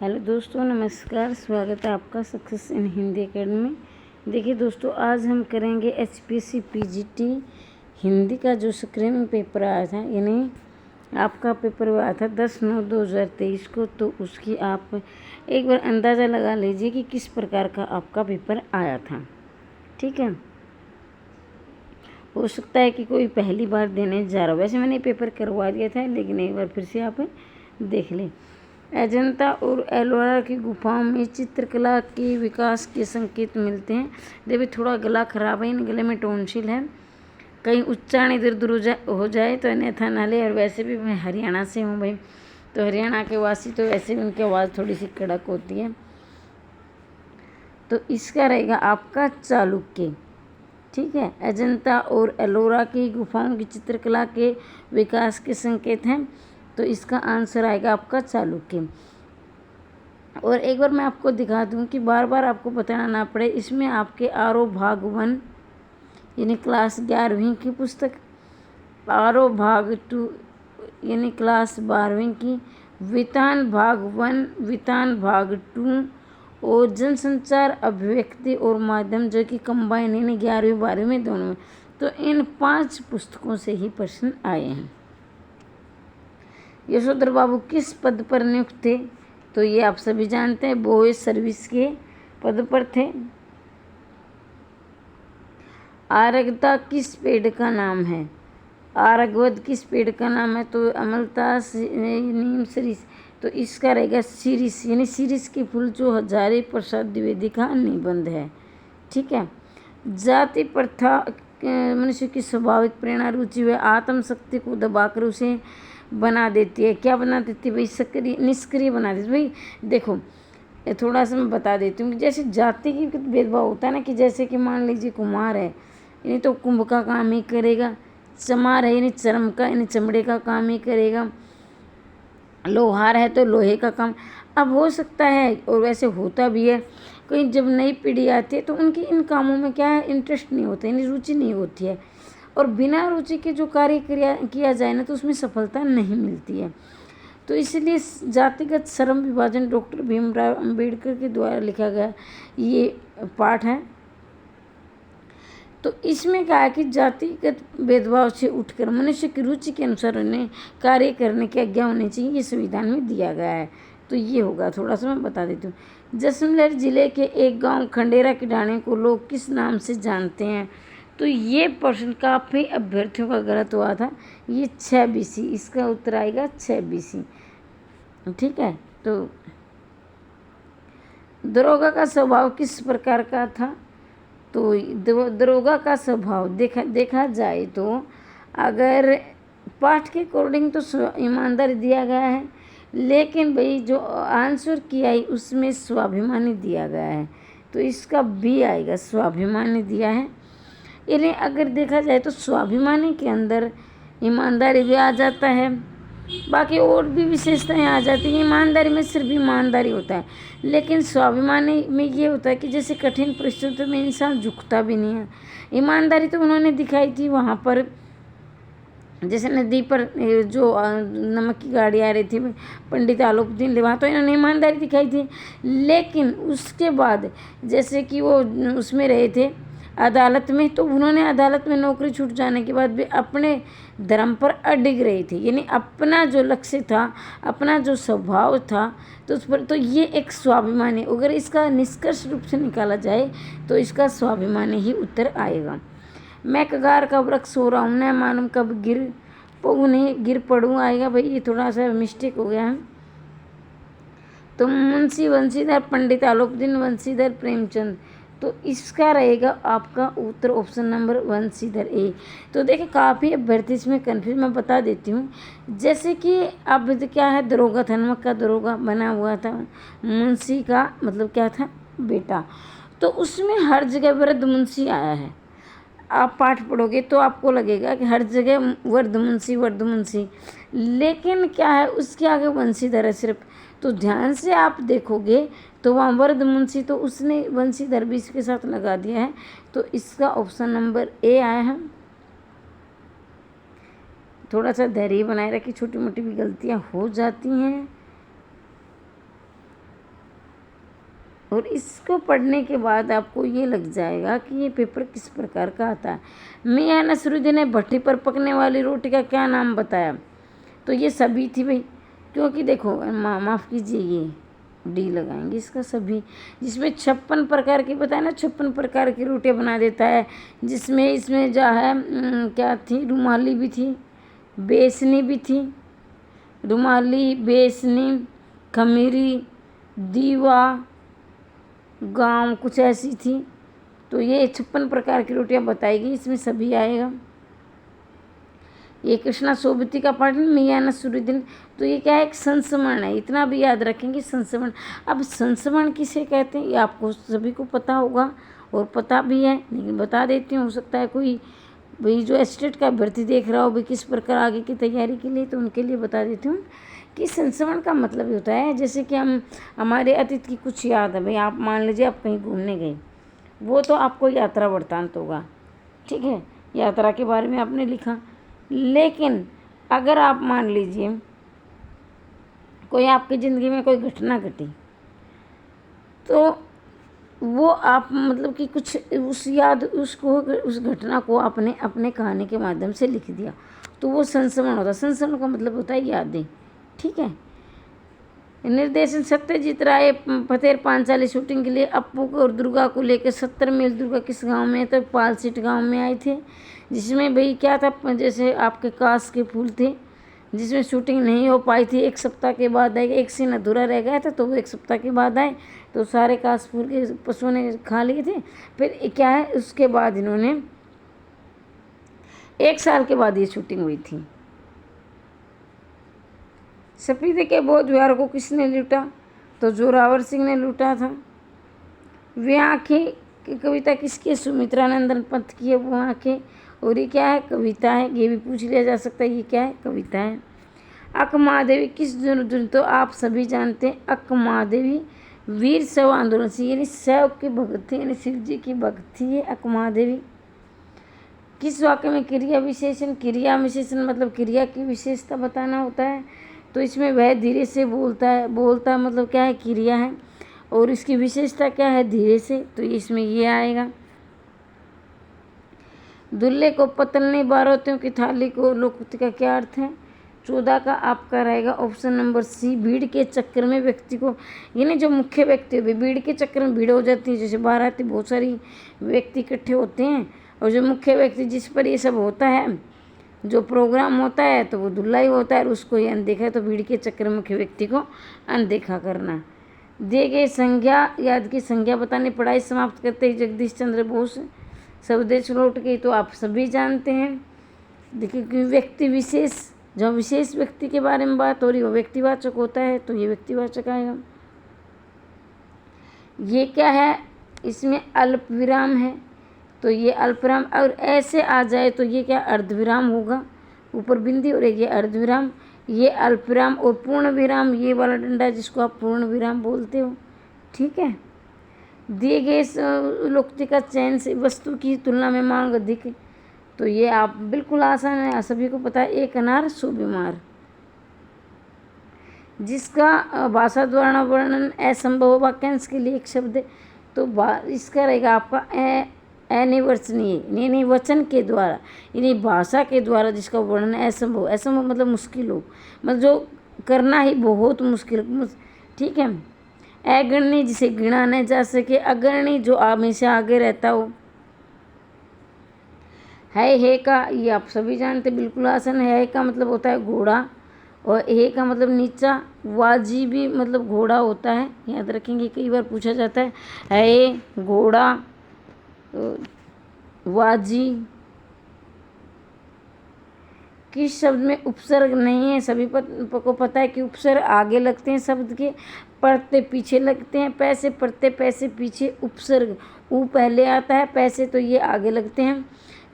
Hello दोस्तों, नमस्कार। स्वागत है आपका सक्सेस इन हिंदी अकेडमी में। देखिए दोस्तों, आज हम करेंगे एचपीएससी पीजीटी हिंदी का जो स्क्रीनिंग पेपर आया था, यानी आपका पेपर आया था 10/9/2023 को। तो उसकी आप एक बार अंदाज़ा लगा लीजिए कि किस प्रकार का आपका पेपर आया था। ठीक है, हो सकता है कि कोई पहली बार देने जा रहा हो। वैसे मैंने पेपर करवा दिया था, लेकिन एक बार फिर से आप देख लें। अजंता और एलोरा की गुफाओं में चित्रकला के विकास के संकेत मिलते हैं। देखिए थोड़ा गला खराब है, इन गले में टॉन्सिल है, कहीं उच्चारण इधर उधर हो जाए तो अन्यथा नाले। और वैसे भी मैं हरियाणा से हूँ भाई, तो हरियाणा के वासी तो वैसे भी उनकी आवाज़ थोड़ी सी कड़क होती है। तो इसका रहेगा आपका चालुक्य। ठीक है, अजंता और एलोरा की गुफाओं की चित्रकला के विकास के संकेत हैं, तो इसका आंसर आएगा आपका चालुक्य। और एक बार मैं आपको दिखा दूं कि बार बार आपको बताना ना पड़े। इसमें आपके आरोह भाग 1 यानी क्लास 11वीं की पुस्तक, आरोह भाग 2 यानी क्लास 12वीं की, वितान भाग 1, वितान भाग 2 और जनसंचार, अभिव्यक्ति और माध्यम जो कि कंबाइन यानी 11वीं 12वीं में दोनों में। तो इन 5 पुस्तकों से ही प्रश्न आए हैं। यशोधर बाबू किस पद पर नियुक्त थे? तो ये आप सभी जानते हैं, बॉयज सर्विस के पद पर थे। आरगता किस पेड़ का नाम है? आरगवद किस पेड़ का नाम है? तो अमलतास नीम शिरीष। तो इसका रहेगा शिरीष, यानी शिरीष के फूल जो हजारी प्रसाद द्विवेदी का निबंध है। ठीक है, जाति प्रथा मनुष्य की स्वाभाविक प्रेरणा, रुचि व आत्मशक्ति को दबाकर उसे बना देती है। क्या बना देती है भाई? सक्रिय, निष्क्रिय बना देती है। भाई देखो, थोड़ा सा मैं बता देती हूँ कि जैसे जाति की भेदभाव होता है ना, कि जैसे कि मान लीजिए कुम्हार है, यानी तो कुंभ का काम ही करेगा। चमार है यानी चर्म का यानी चमड़े का काम ही करेगा। लोहार है तो लोहे का काम। अब हो सकता है, और वैसे होता भी है, कहीं जब नई पीढ़ी आती है तो उनकी इन कामों में क्या है, इंटरेस्ट नहीं होता, यानी रुचि नहीं होती है। और बिना रुचि के जो कार्य किया जाए ना, तो उसमें सफलता नहीं मिलती है। तो इसलिए जातिगत श्रम विभाजन डॉक्टर भीमराव अंबेडकर के द्वारा लिखा गया ये पाठ है। तो इसमें कहा कि जातिगत भेदभाव से उठकर मनुष्य की रुचि के अनुसार उन्हें कार्य करने की आज्ञा होनी चाहिए, ये संविधान में दिया गया है। तो ये होगा, थोड़ा सा मैं बता देती हूँ। जैसलमेर जिले के एक गांव खंडेरा की ढाणी को लोग किस नाम से जानते हैं? तो ये प्रश्न काफ़ी अभ्यर्थियों का गलत हुआ था। ये 6 BC, इसका उत्तर आएगा 6 BC। ठीक है, तो दरोगा का स्वभाव किस प्रकार का था? तो दरोगा का स्वभाव देखा जाए तो अगर पाठ के अकॉर्डिंग तो ईमानदारी दिया गया है, लेकिन भाई जो आंसर किया है उसमें स्वाभिमानी दिया गया है, तो इसका भी आएगा, स्वाभिमानी दिया है। यानी अगर देखा जाए तो स्वाभिमानी के अंदर ईमानदारी भी आ जाता है, बाकी और भी विशेषताएं आ जाती हैं। ईमानदारी में सिर्फ ईमानदारी होता है, लेकिन स्वाभिमानी में ये होता है कि जैसे कठिन परिस्थितियों में इंसान झुकता भी नहीं है। ईमानदारी तो उन्होंने दिखाई थी वहाँ पर, जैसे नदी पर जो नमक की गाड़ी आ रही थी, पंडित आलोकदीन वहाँ तो इन्होंने ईमानदारी दिखाई थी। लेकिन उसके बाद जैसे कि वो उसमें रहे थे अदालत में, तो उन्होंने अदालत में नौकरी छूट जाने के बाद भी अपने धर्म पर अडिग रही थी, यानी अपना जो लक्ष्य था, अपना जो स्वभाव था, तो उस पर, तो ये एक स्वाभिमानी, अगर इसका निष्कर्ष रूप से निकाला जाए तो इसका स्वाभिमानी ही उत्तर आएगा। मैं कगार का वृक्ष हो रहा हूँ, न मालूम कब गिर पड़ूँ नहीं गिर पड़ूँ आएगा। भाई ये थोड़ा सा मिस्टेक हो गया है। तो मुंशी बंशीधर, पंडित आलोकदीन बंशीधर, प्रेमचंद। तो इसका रहेगा आपका उत्तर ऑप्शन नंबर 1 सीधर ए। तो देखिए काफ़ी अभ्यर्थी इसमें कन्फ्यूज, मैं बता देती हूँ। जैसे कि अब क्या है, दरोगा था, नमक का दरोगा बना हुआ था, मुंशी का मतलब क्या था, बेटा। तो उसमें हर जगह वृद्ध मुंशी आया है। आप पाठ पढ़ोगे तो आपको लगेगा कि हर जगह वर्ध मुंशी, लेकिन क्या है, उसके आगे वंशीधर है सिर्फ। तो ध्यान से आप देखोगे तो वहाँ वर्ध मुंशी, तो उसने वंशीधर भी इसके साथ लगा दिया है। तो इसका ऑप्शन नंबर ए आया है। थोड़ा सा धैर्य बनाए रखिए, छोटी मोटी भी गलतियाँ हो जाती हैं। और इसको पढ़ने के बाद आपको ये लग जाएगा कि ये पेपर किस प्रकार का आता है। मियां नसरुद्दीन ने भट्टी पर पकने वाली रोटी का क्या नाम बताया? तो ये सभी थी भाई, क्योंकि देखो माफ़ कीजिए, ये डी लगाएंगे इसका सभी, जिसमें 56 प्रकार की बताया ना, 56 प्रकार की रोटियां बना देता है, जिसमें इसमें जो है क्या थी, रुमाली भी थी, बेसनी भी थी, रुमाली, बेसनी, खमीरी, दीवा, गांव, कुछ ऐसी थी। तो ये 56 प्रकार की रोटियां बताएगी, इसमें सभी आएगा। ये कृष्णा सोबती का पाठ, मियां नसरुद्दीन, तो ये क्या है, एक संस्मरण है, इतना भी याद रखेंगे, संस्मरण। अब संस्मरण किसे कहते हैं ये आपको सभी को पता होगा और पता भी है, लेकिन बता देती हूँ, हो सकता है कोई भाई जो एस्टेट का भर्ती देख रहा हो भाई किस प्रकार आगे की तैयारी के लिए, तो उनके लिए बता देती हूँ कि संस्मरण का मतलब ये होता है जैसे कि हम हमारे अतीत की कुछ याद है भाई, आप मान लीजिए आप कहीं घूमने गए, वो तो आपको यात्रा वृत्तांत होगा, ठीक है, यात्रा के बारे में आपने लिखा। लेकिन अगर आप मान लीजिए कोई आपकी ज़िंदगी में कोई घटना घटी, तो वो आप मतलब कि कुछ उस घटना को आपने अपने कहानी के माध्यम से लिख दिया, तो वो संस्मरण होता है। संस्मरण का मतलब होता है यादें, ठीक है। निर्देशन सत्यजीत राय फतेर पांचाली शूटिंग के लिए अप्पू को और दुर्गा को लेकर 70 मील दुर्गा किस गांव में, तो पालसीट गांव में आए थे, जिसमें भाई क्या था, जैसे आपके कास के फूल थे, जिसमें शूटिंग नहीं हो पाई थी, 1 सप्ताह के बाद आए, एक सीन अधूरा रह गया था, तो वो 1 सप्ताह के बाद आए, तो सारे कास फूल के पशुओं ने खा लिए थे। फिर क्या है, उसके बाद इन्होंने 1 साल के बाद ये शूटिंग हुई थी। सफीदे के बोध विहार को किसने लूटा, तो जोरावर सिंह ने लूटा था। वे आँखें की कविता किसकी, सुमित्रा नंदन पंत की है वो आँखें, और ये क्या है, कविता है, ये भी पूछ लिया जा सकता है, ये क्या है, कविता है। अक महादेवी किस जुन, तो आप सभी जानते हैं अक महादेवी वीर शैव आंदोलन से, यानी शैव की भक्त थी, यानी शिव जी की भक्त थी ये अक महादेवी। किस वाक्य में क्रिया विशेषण, क्रिया विशेषण मतलब क्रिया की विशेषता बताना होता है, तो इसमें वह धीरे से बोलता है मतलब क्या है, क्रिया है, और इसकी विशेषता क्या है, धीरे से, तो इसमें ये आएगा। दुल्हे को पतलने बारातियों की थाली को लोकोक्ति का क्या अर्थ है, 14 का आपका रहेगा ऑप्शन नंबर सी, भीड़ के चक्कर में व्यक्ति को, यानी जो मुख्य व्यक्ति हो, भीड़ के चक्कर में भीड़ हो जाती है, जैसे बाराती बहुत सारी व्यक्ति इकट्ठे होते हैं, और जो मुख्य व्यक्ति जिस पर ये सब होता है, जो प्रोग्राम होता है, तो वो दूल्हा ही होता है, और उसको ये अनदेखा है, तो भीड़ के चक्कर में मुख्य व्यक्ति को अनदेखा करना। दिए गए संज्ञा याद की संज्ञा बताने, पढ़ाई समाप्त करते ही जगदीश चंद्र बोस स्वदेश लौट गई, तो आप सभी जानते हैं। देखिए कि व्यक्ति विशेष, जो विशेष व्यक्ति के बारे में बात हो रही हो व्यक्तिवाचक होता है, तो ये व्यक्तिवाचक आएगा। ये क्या है, इसमें अल्प विराम है, तो ये अल्पविराम, और ऐसे आ जाए तो ये क्या अर्धविराम होगा, ऊपर बिंदी और ये अर्धविराम, ये अल्पविराम, और पूर्ण विराम ये वाला डंडा जिसको आप पूर्ण विराम बोलते हो, ठीक है। दिए गए लोकोक्ति का चयन से वस्तु की तुलना में मांग अधिक, तो ये आप बिल्कुल आसान है, सभी को पता है, एक अनार 100 बीमार। जिसका भाषा द्वारा वर्णन असंभव वाक्यांश के लिए एक शब्द है, तो इसका रहेगा आपका अनिर्वचनीय, यानी वचन के द्वारा, यानी भाषा के द्वारा जिसका वर्णन असंभव, असंभव मतलब मुश्किल हो, मतलब जो करना ही बहुत मुश्किल, ठीक है। अगणनीय जिसे गिना न जा सके, अगणनीय जो हमेशा आगे रहता हो। है का, ये आप सभी जानते बिल्कुल आसान है का मतलब होता है घोड़ा, और हे का मतलब नीचा, वाजी भी मतलब घोड़ा होता है, याद रखेंगे, कई बार पूछा जाता है घोड़ा, वाजी। किस शब्द में उपसर्ग नहीं है, सभी को पता है कि उपसर्ग आगे लगते हैं शब्द के, पढ़ते पीछे लगते हैं, पैसे पढ़ते पैसे पीछे, उपसर्ग ऊ पहले आता है, पैसे तो ये आगे लगते हैं,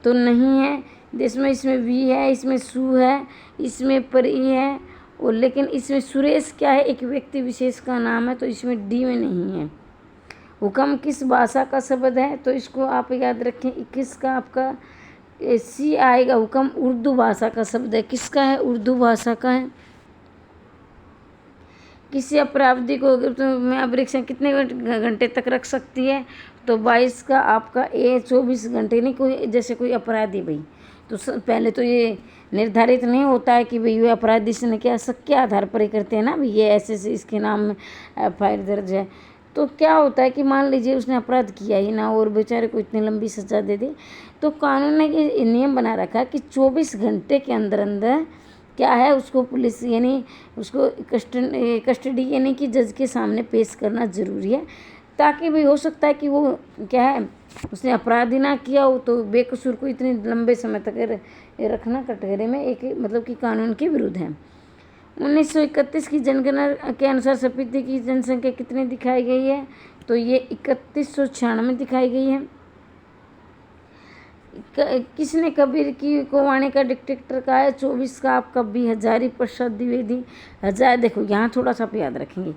तो नहीं है। इसमें वी है, इसमें सु है, इसमें परी है, और लेकिन इसमें सुरेश क्या है, एक व्यक्ति विशेष का नाम है, तो इसमें डी में नहीं है। हुक्म किस भाषा का शब्द है, तो इसको आप याद रखें, 21 का आपका सी आएगा। हुक्म उर्दू भाषा का शब्द है, किसका है, उर्दू भाषा का है। किसी अपराधी को अगर तुम्हें अपरीक्षा कितने घंटे तक रख सकती है, तो 22 का आपका 24 घंटे नहीं। कोई जैसे कोई अपराधी भाई, तो पहले तो ये निर्धारित नहीं होता है कि भाई ये अपराधी से ने क्या शक के आधार पर ही करते हैं ना भाई, ये ऐसे इसके नाम में FIR दर्ज है। तो क्या होता है कि मान लीजिए उसने अपराध किया ही ना और बेचारे को इतनी लंबी सज़ा दे दी, तो कानून ने ये नियम बना रखा है कि 24 घंटे के अंदर अंदर क्या है उसको पुलिस यानी उसको कस्टडी यानी कि जज के सामने पेश करना ज़रूरी है, ताकि भाई हो सकता है कि वो क्या है उसने अपराध ही ना किया हो, तो बेकसूर को इतने लंबे समय तक रखना कटघरे में एक मतलब कि कानून के विरुद्ध है। 1931 की जनगणना के अनुसार स्पीति की जनसंख्या कितनी दिखाई गई है, तो ये 3196 दिखाई गई है। किसने कबीर की को वाणी का डिक्टेटर कहा है? 24 का आप कवि हजारी प्रसाद द्विवेदी। हजार देखो यहाँ थोड़ा सा आप याद रखेंगे,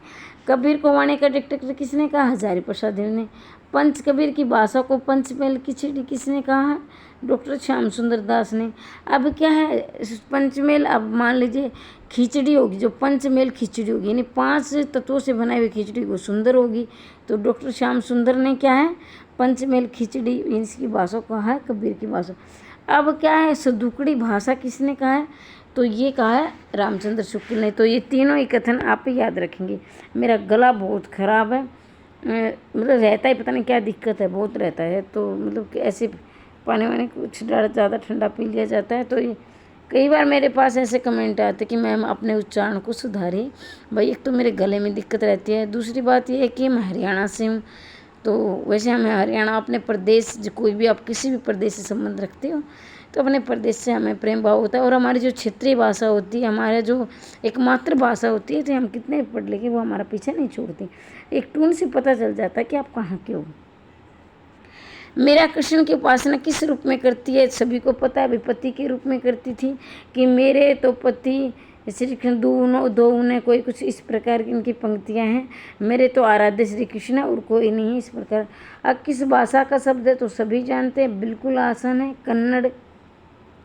कबीर को वाणी का डिक्टेटर किसने कहा? हजारी प्रसाद द्विवेदी ने। पंच कबीर की भाषा को पंचमेल खिचड़ी किसने कहा है? डॉक्टर श्याम सुंदर दास ने। अब क्या है पंचमेल, अब मान लीजिए खिचड़ी होगी, जो पंचमेल खिचड़ी होगी यानी 5 तत्वों से बनाई हुई खिचड़ी वो सुंदर होगी, तो डॉक्टर श्याम सुंदर ने क्या है पंचमेल खिचड़ी इसकी भाषा कहा है कबीर की भाषा। अब क्या है सदुकड़ी भाषा किसने कहा है? तो ये कहा है रामचंद्र शुक्ल ने। तो ये तीनों ही कथन आप याद रखेंगे। मेरा गला बहुत ख़राब है, मतलब रहता है, पता नहीं क्या दिक्कत है, बहुत रहता है, तो मतलब कि ऐसे पानी वानी कुछ ज़्यादा ठंडा पी लिया जाता है। तो ये कई बार मेरे पास ऐसे कमेंट आते कि मैम अपने उच्चारण को सुधारिए। भाई एक तो मेरे गले में दिक्कत रहती है, दूसरी बात ये है कि मैं हरियाणा से हूँ, तो वैसे हमें हरियाणा अपने प्रदेश कोई भी आप किसी भी प्रदेश से संबंध रखते हो तो अपने प्रदेश से हमें प्रेम भाव होता है, और हमारी जो क्षेत्रीय भाषा होती है, हमारा जो एकमात्र भाषा होती है, तो हम कितने पढ़ लेंगे वो हमारा पीछे नहीं छोड़ती। एक टून से पता चल जाता है कि आप कहाँ के हो। मेरा कृष्ण की उपासना किस रूप में करती है? सभी को पता है, विपत्ति के रूप में करती थी कि मेरे तो पति श्री कृष्ण दो उन्हें कोई कुछ इस प्रकार की इनकी पंक्तियां हैं, मेरे तो आराध्य श्री कृष्ण और कोई नहीं इस प्रकार। अब किस भाषा का शब्द है? तो सभी जानते हैं, बिल्कुल आसान है, कन्नड़।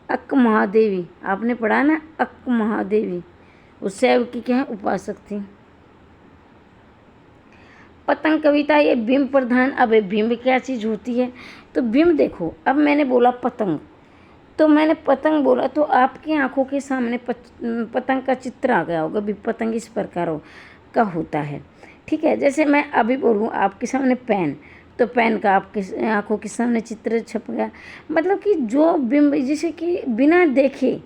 अक्क महादेवी आपने पढ़ा ना, अक्क महादेवी उस शैव की क्या है उपासक थी। पतंग कविता ये बिंब प्रधान। अब बिंब क्या चीज़ होती है? तो बिंब देखो, अब मैंने बोला पतंग, तो मैंने पतंग बोला तो आपकी आंखों के सामने पतंग का चित्र आ गया होगा भी पतंग इस प्रकार का होता है, ठीक है। जैसे मैं अभी बोलूँ आपके सामने पेन, तो पेन का आपके आंखों के सामने चित्र छप गया। मतलब कि जो बिंब जैसे कि बिना देखे,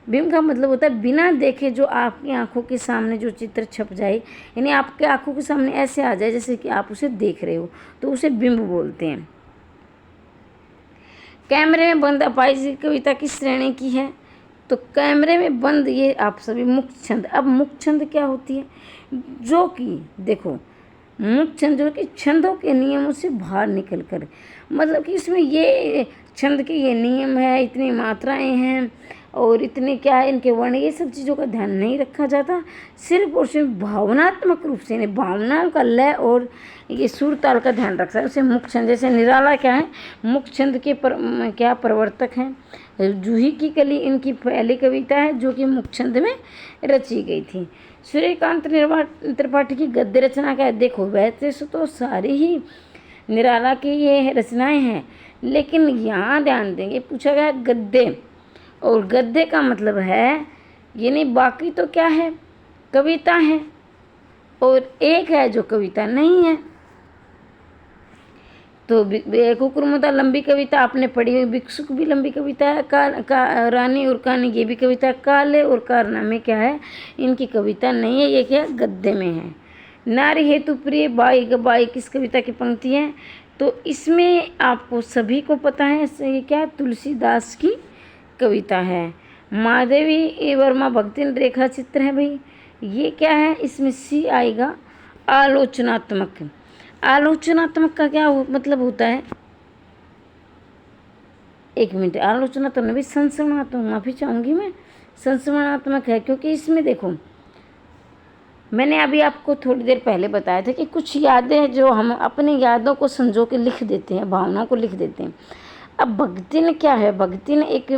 बिंब का मतलब होता है बिना देखे जो आपकी आंखों के सामने जो चित्र छप जाए, यानी आपके आंखों के सामने ऐसे आ जाए जैसे कि आप उसे देख रहे हो, तो उसे बिंब बोलते हैं। कैमरे में बंद अपाहिज कविता किस श्रेणी की है? तो कैमरे में बंद ये आप सभी मुक्त छंद। अब मुक्त छंद क्या होती है? जो कि देखो मुक्त छंद जो कि छंदों के नियमों से बाहर निकल कर, मतलब कि इसमें ये छंद के ये नियम है, इतनी मात्राएं हैं और इतने क्या है इनके वर्ण, ये सब चीज़ों का ध्यान नहीं रखा जाता। सिर्फ और सिर्फ भावनात्मक रूप से भावनाओं का लय और ये सुर ताल का ध्यान रखता है, उसे मुक्त छंद। जैसे निराला क्या है मुक्त छंद के क्या प्रवर्तक हैं। जूही की कली इनकी पहली कविता है जो कि मुक्त छंद में रची गई थी। सूर्यकांत त्रिपाठी की गद्य रचना क्या है? देखो वैसे तो सारी ही निराला की ये रचनाएं हैं, लेकिन यहाँ ध्यान देंगे पूछा गया गद्य, और गद्य का मतलब है यानी बाकी तो क्या है कविता है, और एक है जो कविता नहीं है। तो कुकुरमुदा लंबी कविता आपने पढ़ी हुई, भिक्षुक भी लंबी कविता है, रानी और कहानी ये भी कविता, काले और कारनामे क्या है इनकी कविता नहीं है, ये क्या गद्य में है। नारी हेतु प्रिय बाई गबाई किस कविता की पंक्ति है? तो इसमें आपको सभी को पता है ये क्या तुलसीदास की कविता है। महादेवी वर्मा भक्ति रेखा चित्र है भाई, ये क्या है इसमें सी आएगा आलोचनात्मक। आलोचनात्मक का क्या मतलब होता है? एक मिनट, आलोचनात्मक नहीं संस्मरणात्मक, माफ़ी चाहूँगी मैं, संस्मरणात्मक है क्योंकि इसमें देखो मैंने अभी आपको थोड़ी देर पहले बताया था कि कुछ यादें जो हम अपनी यादों को संजो के लिख देते हैं, भावनाओं को लिख देते हैं। अब भक्तिन क्या है? भक्तिन एक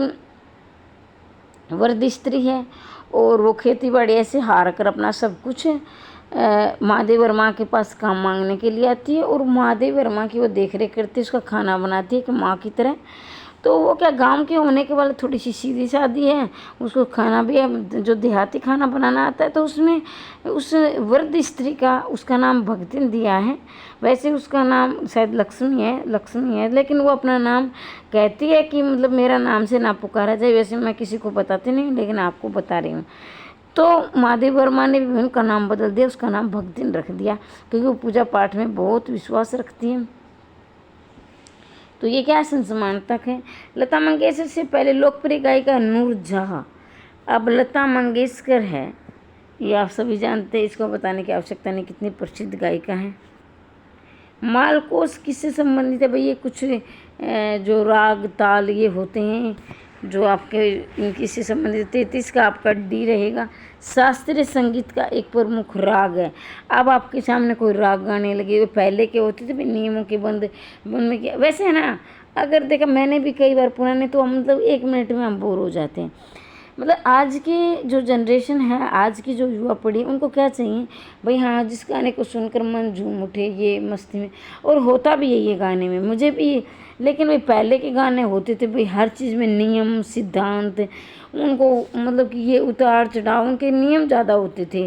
वर्द स्त्री है और वो खेती बाड़ी ऐसे हार कर अपना सब कुछ महादेव वर्मा के पास काम मांगने के लिए आती है और महादेव वर्मा की वो देख रेख करती है, उसका खाना बनाती है कि माँ की तरह। तो वो क्या गांव के होने के बाद थोड़ी सी सीधी सादी है, उसको खाना भी है जो देहाती खाना बनाना आता है। तो उसमें उस वृद्ध स्त्री का उसका नाम भगतिन दिया है। वैसे उसका नाम शायद लक्ष्मी है, लेकिन वो अपना नाम कहती है कि मतलब मेरा नाम से ना पुकारा जाए। वैसे मैं किसी को बताती नहीं, लेकिन आपको बता रही हूँ। तो महादेव वर्मा ने भी उनका नाम बदल दिया, उसका नाम भगतिन रख दिया, क्योंकि वो पूजा पाठ में बहुत विश्वास रखती है। तो ये क्या संसमानतक है। लता मंगेशकर से पहले लोकप्रिय गायिका नूर जहाँ, अब लता मंगेशकर है, ये आप सभी जानते हैं, इसको बताने की आवश्यकता नहीं कितनी प्रसिद्ध गायिका है। मालकोस किससे संबंधित है भाई, ये कुछ जो राग ताल ये होते हैं जो आपके इनकी से संबंधित। 33 का आपका डी रहेगा। शास्त्रीय संगीत का एक प्रमुख राग है। अब आपके सामने कोई राग गाने लगे, वो पहले के होते थे भी नियमों के बंद में किया। वैसे है ना, अगर देखा मैंने भी कई बार पुराने, तो मतलब 1 मिनट में हम बोर हो जाते हैं। मतलब आज की जो जनरेशन है, आज की जो युवा पीढ़ी, उनको क्या चाहिए भाई, हाँ जिस गाने को सुनकर मन झूम उठे, ये मस्ती में, और होता भी है ये गाने में, मुझे भी। लेकिन भाई पहले के गाने होते थे भाई हर चीज़ में नियम सिद्धांत, उनको मतलब कि ये उतार चढ़ाव, उनके नियम ज़्यादा होते थे,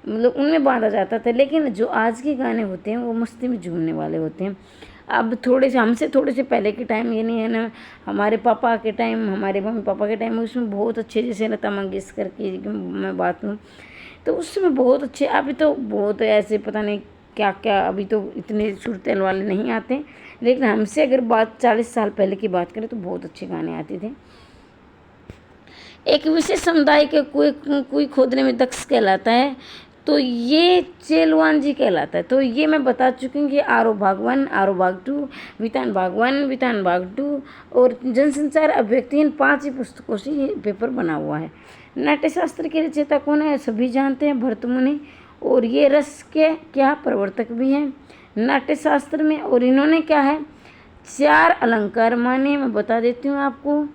मतलब उनमें बांधा जाता था। लेकिन जो आज के गाने होते हैं वो मस्ती में झूमने वाले होते हैं। अब थोड़े से हमसे थोड़े से पहले के टाइम, ये नहीं है ना, हमारे पापा के टाइम, हमारे मम्मी पापा के टाइम, उसमें बहुत अच्छे, जैसे लता मंगेशकर की मैं बात करूँ तो उसमें बहुत अच्छे। अभी तो बहुत ऐसे पता नहीं क्या क्या, अभी तो इतने सुर-ताल वाले नहीं आते। लेकिन हमसे अगर बात 40 साल पहले की बात करें तो बहुत अच्छे गाने आते थे। एक विशेष समुदाय के कुएं खोदने में दक्ष कहलाता है, तो ये चेलवान जी कहलाता है। तो ये मैं बता चुकी हूँ कि आरो भाग 1, आरो भाग 2, वितान भाग 1, वितान भाग 2 और जनसंचार अभिव्यक्ति, इन 5 ही पुस्तकों से ये पेपर बना हुआ है। नाट्यशास्त्र के रचयिता कौन है, सभी जानते हैं, भरत मुनि। और ये रस के क्या प्रवर्तक भी हैं नाट्यशास्त्र में। और इन्होंने क्या है, 4 अलंकार माने, मैं बता देती हूँ आपको।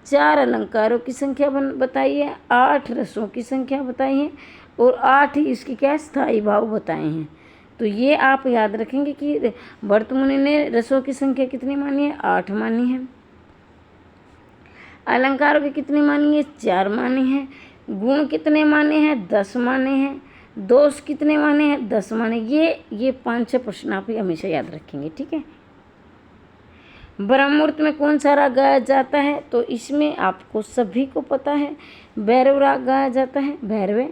4 अलंकारों की संख्या बताई है, 8 रसों की संख्या बताई है और 8 ही इसकी क्या स्थायी भाव बताए हैं। तो ये आप याद रखेंगे कि भरत मुनि ने रसों की संख्या कितनी मानी है, 8 मानी है। अलंकारों की कितनी मानी है, 4 मानी है। गुण कितने माने हैं, 10 माने हैं। दोष कितने माने हैं, 10 माने। ये 5-6 प्रश्न आप हमेशा याद रखेंगे, ठीक है। ब्रह्ममुहूर्त में कौन सा राग गाया जाता है, तो इसमें आपको सभी को पता है, भैरव राग गाया जाता है, भैरवे।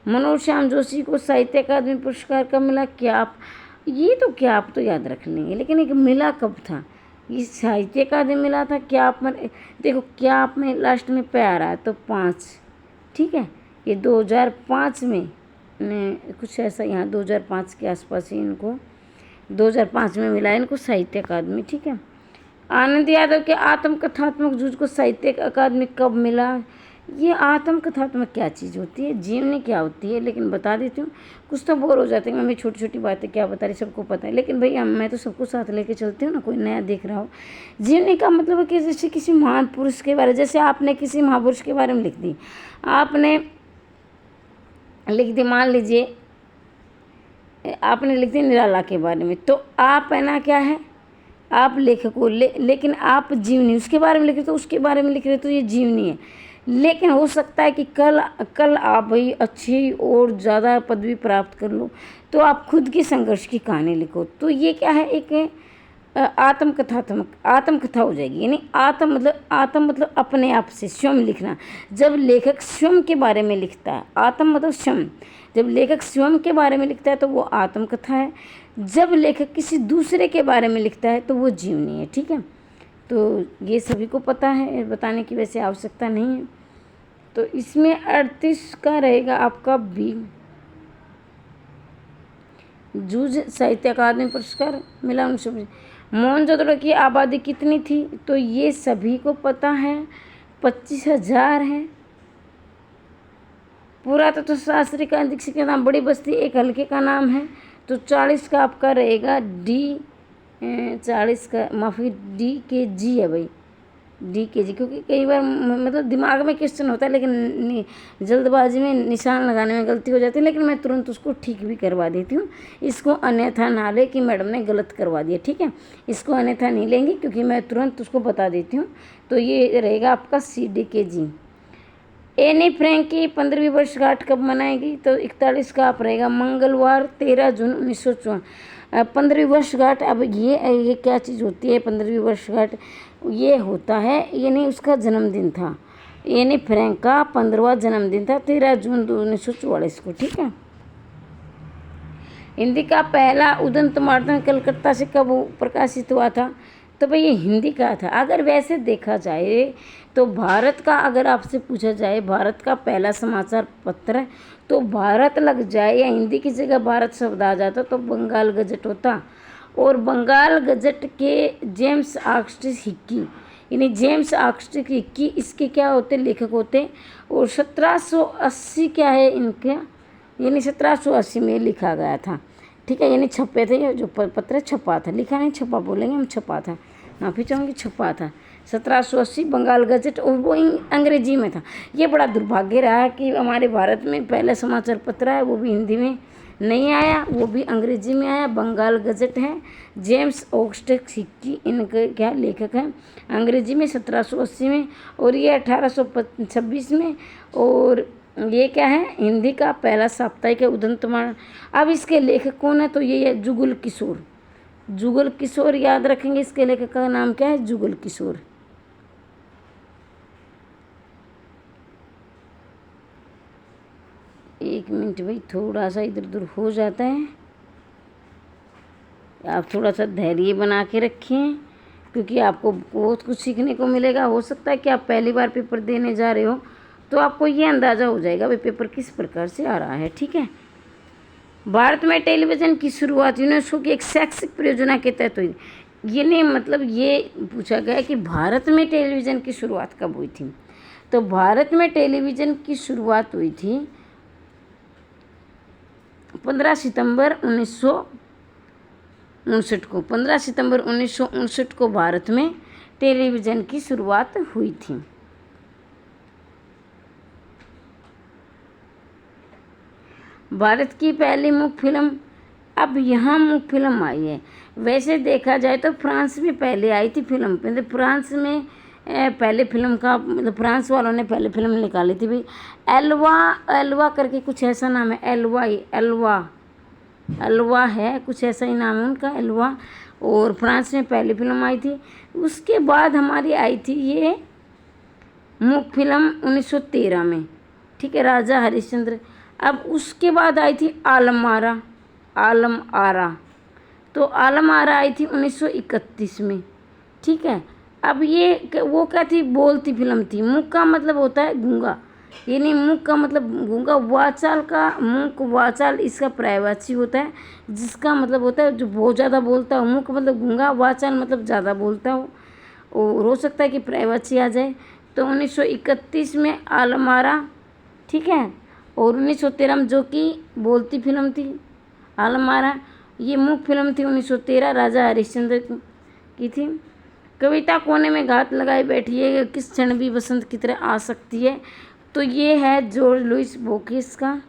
मनोज श्याम जोशी को साहित्य अकादमी पुरस्कार कब मिला, क्या आप तो याद रख लेंगे, लेकिन एक मिला कब था, ये साहित्य अकादमी मिला था। क्या आप में देखो, क्या आप में लास्ट में पे आ रहा है तो 5, ठीक है। ये 2005 में कुछ ऐसा, यहाँ 2005 के आसपास ही इनको 2005 में मिला इनको साहित्य अकादमी, ठीक है। आनंद यादव के आत्मकथात्मक जूझ को साहित्य अकादमी कब मिला। ये आत्मकथात्मक क्या चीज़ होती है, जीवनी क्या होती है, लेकिन बता देती हूँ। कुछ तो बोर हो जाते हैं, मम्मी छोटी छोटी बातें क्या बता रही, सबको पता है। लेकिन भैया मैं तो सबको साथ लेके चलती हूँ ना, कोई नया देख रहा हो। जीवनी का मतलब है कि जैसे किसी महान पुरुष के बारे, जैसे आपने किसी महापुरुष के बारे में लिख दी, आपने लिख दी, मान लीजिए आपने लिख दी निराला के बारे में, तो आप है ना क्या है, आप लेखक हो, लेकिन आप जीवनी उसके बारे में लिख रहे, तो उसके बारे में लिख रहे, तो ये जीवनी है। लेकिन हो सकता है कि कल आप भाई अच्छी और ज़्यादा पदवी प्राप्त कर लो, तो आप खुद की संघर्ष की कहानी लिखो, तो ये क्या है, एक आत्मकथा हो जाएगी। यानी आत्म मतलब अपने आप से स्वयं लिखना। जब लेखक स्वयं के बारे में लिखता है, आत्म मतलब स्वयं, जब लेखक स्वयं के बारे में लिखता है तो वो आत्मकथा है। जब लेखक किसी दूसरे के बारे में लिखता है तो वो जीवनी है, ठीक है। तो ये सभी को पता है, बताने की वैसे आवश्यकता नहीं है। तो इसमें 38 का रहेगा आपका बी, जूझ साहित्य अकादमी पुरस्कार मिला 1920। मोहनजोदड़ो की आबादी कितनी थी, तो ये सभी को पता है, 25,000 है। पुरातत्व शास्त्री का दीक्षित का नाम, बड़ी बस्ती एक हल्के का नाम है, तो 40 का आपका रहेगा डी, 40 का माफ़ी डी के जी है भाई, DKG, क्योंकि कई बार मतलब दिमाग में क्वेश्चन होता है लेकिन जल्दबाजी में निशान लगाने में गलती हो जाती है, लेकिन मैं तुरंत उसको ठीक भी करवा देती हूँ। इसको अन्यथा ना ले कि मैडम ने गलत करवा दिया, ठीक है, इसको अन्यथा नहीं लेंगे क्योंकि मैं तुरंत उसको बता देती हूँ। तो ये रहेगा आपका CDKG। एनी फ्रैंक की 15वीं वर्षगांठ कब मनाएगी? तो 41 का आप रहेगा मंगलवार 13 जून 1954। 15वीं वर्षगांठ, अब ये क्या चीज़ होती है 15वीं वर्षगांठ? ये होता है, यानी उसका जन्मदिन था, एनी फ्रैंक का 15वां जन्मदिन था 13 जून 1944 को, ठीक है। हिंदी का पहला उदंत मार्तन कलकत्ता से कब प्रकाशित हुआ था? तो भाई ये हिंदी का था। अगर वैसे देखा जाए तो भारत का, अगर आपसे पूछा जाए भारत का पहला समाचार पत्र, तो भारत लग जाए या हिंदी की जगह भारत शब्द आ जाता तो बंगाल गजट होता। और बंगाल गजट के जेम्स ऑगस्टस हिक्की, यानी जेम्स ऑगस्टस हिक्की इसके क्या होते, लेखक होते। और 1780 क्या है इनका, यानी 1780 में लिखा गया था, ठीक है, यानी छपे थे, जो पत्र छपा था, लिखा नहीं छपा बोलेंगे हम, छपा था, माफ़ी चाहूँगी, छपा था 1780 बंगाल गजट, और वो अंग्रेजी में था। ये बड़ा दुर्भाग्य रहा कि हमारे भारत में पहला समाचार पत्र है वो भी हिंदी में नहीं आया, वो भी अंग्रेजी में आया, बंगाल गजट है। जेम्स ऑगस्टस हिक्की इनके क्या लेखक हैं, अंग्रेजी में 1780 में, और ये 1826 में, और ये क्या है हिंदी का पहला साप्ताहिक है उदंतमान। अब इसके लेखक कौन है? तो ये है जुगल किशोर, जुगल किशोर, याद रखेंगे इसके लेखक का नाम क्या है, जुगल किशोर। एक मिनट भाई, थोड़ा सा इधर उधर हो जाता है, आप थोड़ा सा धैर्य बना के रखें क्योंकि आपको बहुत कुछ सीखने को मिलेगा। हो सकता है कि आप पहली बार पेपर देने जा रहे हो तो आपको ये अंदाज़ा हो जाएगा भाई पेपर किस प्रकार से आ रहा है, ठीक है। भारत में टेलीविज़न की शुरुआत यूनेस्को की एक शैक्षिक परियोजना के तहत हुई। ये नहीं मतलब ये पूछा गया कि भारत में टेलीविज़न की शुरुआत कब हुई थी, तो भारत में टेलीविज़न की शुरुआत हुई थी 15 सितंबर 1959 को। 15 सितंबर 1959 को भारत में टेलीविज़न की शुरुआत हुई थी। भारत की पहली मुख्य फिल्म, अब यहाँ मुख्य फिल्म आई है, वैसे देखा जाए तो फ्रांस में पहले आई थी फिल्म, मतलब फ्रांस में पहले फिल्म का मतलब फ्रांस वालों ने पहले फिल्म निकाली थी भाई, एल्वा करके कुछ ऐसा नाम है, एल्वा है, कुछ ऐसा ही नाम है उनका, एल्वा। और फ्रांस में पहली फिल्म आई थी। उसके बाद हमारी आई थी ये मुख्य फिल्म 1913 में, ठीक है, राजा हरिश्चंद्र। अब उसके बाद आई थी आलम आरा, तो आलम आरा आई थी 1931 में, ठीक है। अब ये वो क्या थी, बोलती फिल्म थी। मुख का मतलब होता है गूंगा, यानी मुख का मतलब गूंगा, वाचाल का मुख, वाचाल इसका पर्यायवाची होता है जिसका मतलब होता है जो बहुत ज़्यादा बोलता हो, मुख मतलब गूंगा, वाचाल मतलब ज़्यादा बोलता हो, और हो सकता है कि पर्यायवाची आ जाए। तो 1931 में आलम आरा, ठीक है, और 1913 में जो कि बोलती फिल्म थी आलम आरा, ये मुख्य फिल्म थी 1913 राजा हरिश्चंद्र की थी। कविता कोने में घात लगाए बैठी है, किस क्षण भी बसंत की तरह आ सकती है, तो ये है जॉर्ज लुइस बोर्खेस का।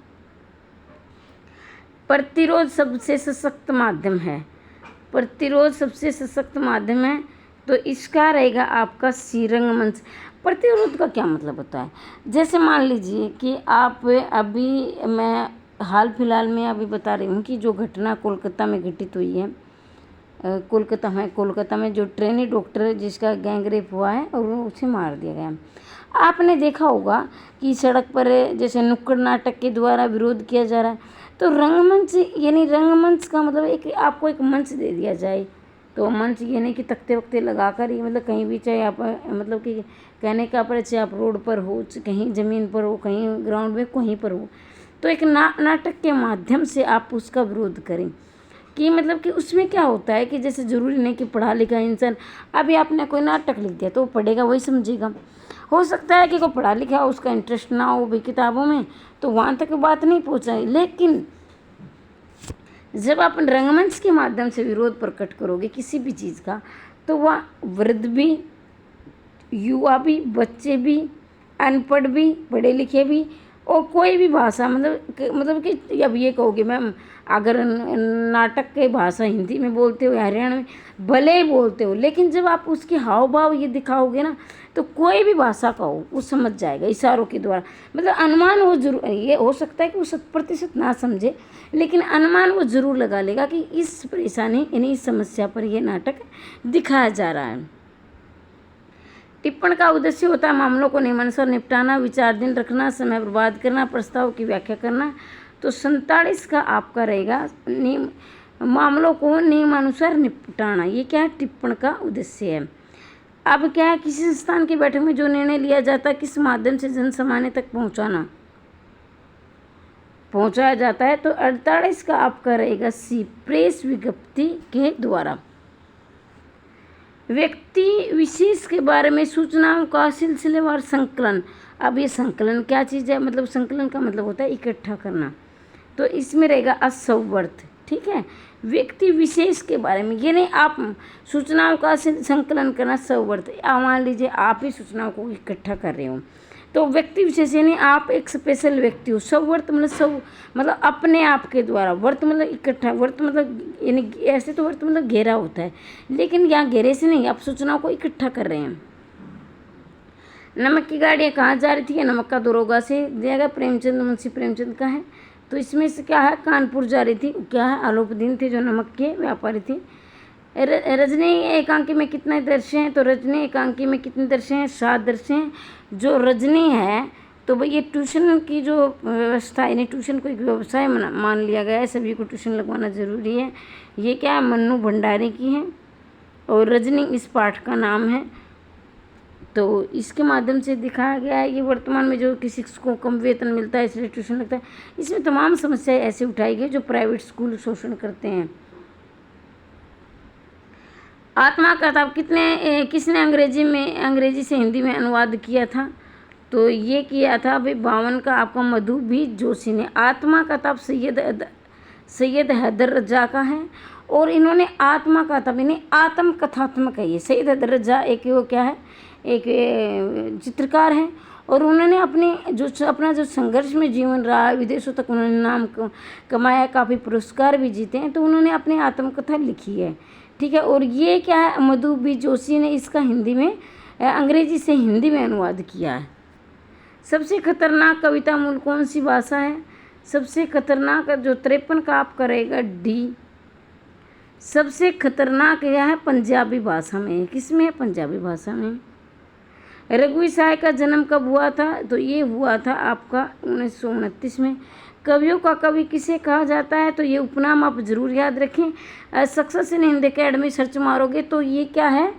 प्रतिरोध सबसे सशक्त माध्यम है, प्रतिरोध सबसे सशक्त माध्यम है, तो इसका रहेगा आपका सी रंगमंच। प्रतिरोध का क्या मतलब होता है, जैसे मान लीजिए कि आप अभी, मैं हाल फिलहाल में अभी बता रही हूँ कि जो घटना कोलकाता में घटित हुई है, कोलकाता में जो ट्रेनी डॉक्टर जिसका गैंग रेप हुआ है और वो उसे मार दिया गया। आपने देखा होगा कि सड़क पर जैसे नुक्कड़ नाटक के द्वारा विरोध किया जा रहा है, तो रंगमंच, यानी रंगमंच का मतलब एक आपको एक मंच दे दिया जाए, तो मंच ये नहीं कि तख्ते वक्ते लगा कर ही, मतलब कहीं भी, चाहे आप मतलब कि कहने का पर चाहे आप रोड पर हो, कहीं ज़मीन पर हो, कहीं ग्राउंड में, कहीं पर हो, तो एक नाटक के माध्यम से आप उसका विरोध करें। कि मतलब कि उसमें क्या होता है कि जैसे ज़रूरी नहीं कि पढ़ा लिखा इंसान, अभी आपने कोई नाटक लिख दिया तो वो पढ़ेगा वही समझेगा। हो सकता है कि कोई पढ़ा लिखा हो, उसका इंटरेस्ट ना हो भी किताबों में, तो वहाँ तक बात नहीं पहुँचाए। लेकिन जब आप रंगमंच के माध्यम से विरोध प्रकट करोगे किसी भी चीज़ का, तो वह वृद्ध भी, युवा भी, बच्चे भी, अनपढ़ भी, पढ़े लिखे भी, और कोई भी भाषा मतलब कि अब ये कहोगे मैम अगर नाटक की भाषा हिंदी में बोलते हो, हरियाणा में भले ही बोलते हो, लेकिन जब आप उसके हाव भाव ये दिखाओगे ना तो कोई भी भाषा का हो वो समझ जाएगा इशारों के द्वारा। मतलब अनुमान वो जरूर, ये हो सकता है कि वो 100% ना समझे, लेकिन अनुमान वो जरूर लगा लेगा कि इस परेशानी यानी इस समस्या पर ये नाटक दिखाया जा रहा है। टिप्पण का उद्देश्य होता है मामलों को नियमानुसार निपटाना, विचाराधीन रखना, समय बर्बाद करना, प्रस्ताव की व्याख्या करना। तो 47 का आपका रहेगा मामलों को नियमानुसार निपटाना। ये क्या है? टिप्पण का उद्देश्य है। अब क्या है? किसी संस्थान की बैठक में जो निर्णय लिया जाता है किस माध्यम से जन सामान्य तक पहुंचाया जाता है। तो 48 का आपका रहेगा सी, प्रेस विज्ञप्ति के द्वारा। व्यक्ति विशेष के बारे में सूचनाओं का सिलसिलेवार संकलन। अब ये संकलन क्या चीज़ है? मतलब संकलन का मतलब होता है इकट्ठा करना, तो इसमें रहेगा असवर्थ। ठीक है, व्यक्ति विशेष के बारे में, ये नहीं आप सूचनाओं का संकलन करना सवर्थ। मान लीजिए आप ही सूचनाओं को इकट्ठा कर रहे हो, तो व्यक्ति विशेष यानी आप एक स्पेशल व्यक्ति हो। सवर्त मतलब अपने आप के द्वारा, वर्त मतलब इकट्ठा, वर्त मतलब यानी ऐसे तो वर्त मतलब घेरा होता है, लेकिन यहाँ घेरे से नहीं, आप सूचनाओं को इकट्ठा कर रहे हैं। नमक की गाड़ियाँ कहाँ जा रही थी? नमक का दरोगा से दिया गया, प्रेमचंद, मुंशी प्रेमचंद का है। तो इसमें से क्या है? कानपुर जा रही थी, क्या है? आलोपदीन थे जो नमक के व्यापारी थे। रजनी एकांकी में कितने दृश्य हैं? तो रजनी एकांकी में कितने दृश्य हैं? 7 दृश्य हैं। जो रजनी है तो भाई ये ट्यूशन की जो व्यवस्था है, यानी ट्यूशन को एक व्यवसाय मान लिया गया है, सभी को ट्यूशन लगवाना ज़रूरी है। ये क्या है? मन्नू भंडारी की है, और रजनी इस पाठ का नाम है। तो इसके माध्यम से दिखाया गया है कि वर्तमान में जो किसी को कम वेतन मिलता है इसलिए ट्यूशन लगता है। इसमें तमाम समस्याएं ऐसे उठाई गई जो प्राइवेट स्कूल शोषण करते हैं। आत्मा का किताब किसने अंग्रेजी से हिंदी में अनुवाद किया था? तो ये किया था भाई 52 का आपका मधु बी जोशी ने। आत्मा का किताब सैयद हैदर रजा का है, और इन्होंने आत्मा का किताब इन्हें आत्म कथात्मक है। ये सैयद हैदर रजा एक वो क्या है? एक चित्रकार हैं, और उन्होंने अपना जो संघर्ष में जीवन रहा, विदेशों तक उन्होंने नाम कमाया, काफ़ी पुरस्कार भी जीते हैं, तो उन्होंने अपनी आत्मकथा लिखी है। ठीक है, और ये क्या है? मधु बी जोशी ने इसका अंग्रेजी से हिंदी में अनुवाद किया है। सबसे खतरनाक कविता मूल कौन सी भाषा है? सबसे खतरनाक जो 53 का आप करेगा डी। सबसे खतरनाक यह है पंजाबी भाषा में। किसमें है? पंजाबी भाषा में। रघुवीर साय का जन्म कब हुआ था? तो ये हुआ था आपका 1929 में। कवियों का कवि किसे कहा जाता है? तो ये उपनाम आप जरूर याद रखें। Success in Hindi academy search मारोगे तो ये क्या है?